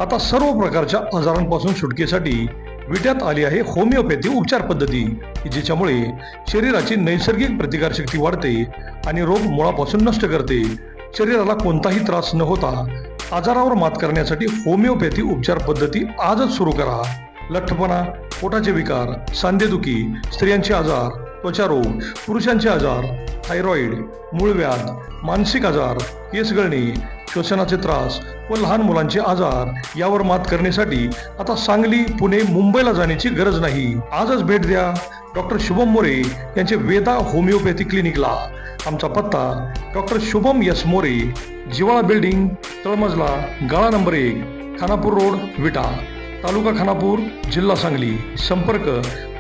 आता सर्व प्रकारच्या आजारांपासून सुटकेसाठी विट्यात आली आहे होमिओपॅथी उपचार पद्धती, जिच्यामुळे शरीराची नैसर्गिक प्रतिकारशक्ती वाढते आणि रोग मुळापासून नष्ट करते। शरीराला कोणताही त्रास न होता आजारावर मात करण्यासाठी होमिओपॅथी उपचार पद्धती आजच सुरू करा। लठ्ठपणा, पोटाचे विकार, सांधेदुखी, स्त्रियांचे आजार, त्वचा रोग, पुरुषांचे आजार, थायरॉइड, मूळव्याध, मानसिक आजार, केस गळणे, श्वसनाचे त्रास व लहान मुलांचे आजार यावर मात करण्यासाठी आता सांगली, पुणे, मुंबईला जाण्याची गरज नाही। आजच भेट द्या डॉक्टर शुभम मोरे यांचे वेदा होमिओपॅथी क्लिनिकला। आमचा पत्ता डॉक्टर शुभम एस मोरे, जिवाळा बिल्डिंग, तळमजला, गाळा नंबर 1, खानापूर रोड, विटा, तालुका खानापूर, जिल्हा सांगली। संपर्क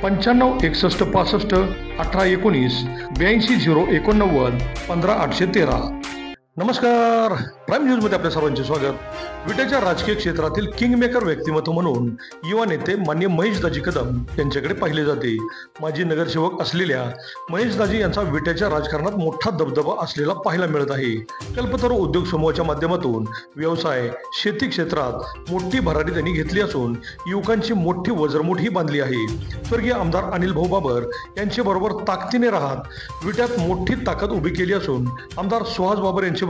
95 61 65 18 19 82 089 15 813। नमस्कार, प्राईम न्यूजमध्ये आपल्या सर्वांचे स्वागत। विट्याच्या राजकीय क्षेत्रातील किंगमेकर व्यक्तिमत्व म्हणून युवा नेते माननीय महेशदाजी कदम यांच्याकडे पाहिले जाते। माजी नगरसेवक असलेल्या महेशदाजी यांचा विट्याच्या राजकारणात मोठा दबदबा असलेला पाहायला मिळत आहे। कल्पतरू उद्योग समूहाच्या माध्यमातून व्यवसाय, शेती क्षेत्रात मोठी भरारी त्यांनी घेतली असून युवकांची मोठी वजरमुठी बांधली आहे। स्वर्गीय आमदार अनिल भाऊ बाबर यांच्याबरोबर ताकदीने राहत विट्यात मोठी ताकद उभी केली असून आमदार सुहास बाबर यांच्याबरोबर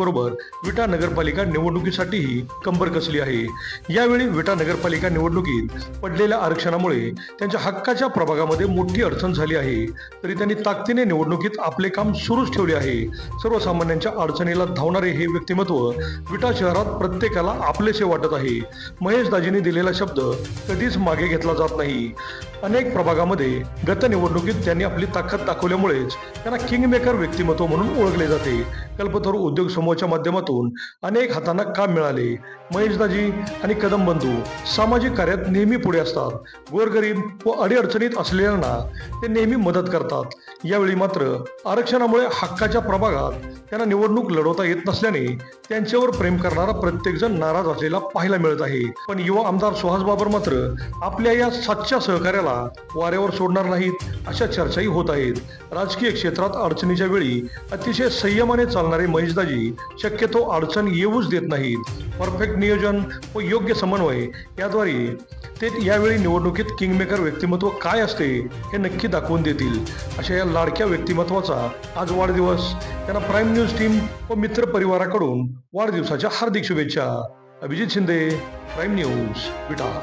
विटा नगरपालिका निवडणुकीसाठीही कंबर कसली आहे। यावेळी विटा नगरपालिका निवडणुकीत पडलेल्या आरक्षणामुळे त्यांच्या हक्काच्या प्रभागामध्ये मोठी अडचण झाली आहे, तरी त्यांनी ताकदीने निवडणुकीत आपले काम सुरूच ठेवले आहे। सर्वसामान्यांच्या अडचणीला धावणारे हे व्यक्तिमत्व विटा शहरात प्रत्येकाला आपलेसे वाटत आहे। महेशदाजींनी दिलेला शब्द कधीच मागे घेतला जात नाही। अनेक प्रभागामध्ये गत निवडणुकीत त्यांनी आपली ताकद दाखवल्यामुळेच त्यांना किंगमेकर व्यक्तिमत्व म्हणून ओळखले जाते। कल्पतरू उद्योग समूहाच्या माध्यमातून अनेक हातांना काम मिळाले। महेशदाजी आणि कदम बंधू सामाजिक कार्यात नेहमी पुढे असतात। गोरगरीब व अडीअडचणीत असलेल्यांना ते नेहमी मदत करतात। यावेळी मात्र आरक्षणामुळे हक्काच्या प्रभागात त्यांना निवडणूक लढवता येत नसल्याने त्यांच्यावर प्रेम करणारा प्रत्येक जण नाराज असलेला पाहायला मिळत आहे। पण युवा आमदार सुहास बाबर मात्र आपल्या या सच्च्या सहकार्याला वाऱ्यावर सोडणार नाहीत, अशा चर्चाही होत आहेत। राजकीय क्षेत्रात अडचणीच्या वेळी अतिशय संयमाने चालणारे महेशदाजी शक्यतो अडचण येऊच देत नाहीत। परफेक्ट नियोजन व योग्य समन्वय याद्वारे ते यावेळी निवडणुकीत किंगमेकर व्यक्तिमत्व काय असते हे नक्की दाखवून देतील। अशा या लाडक्या व्यक्तिमत्वाचा आज वाढदिवस। त्यांना प्राईम न्यूज टीम व मित्र परिवाराकडून वाढदिवसाच्या हार्दिक शुभेच्छा। अभिजित शिंदे, प्राईम न्यूज, विटा।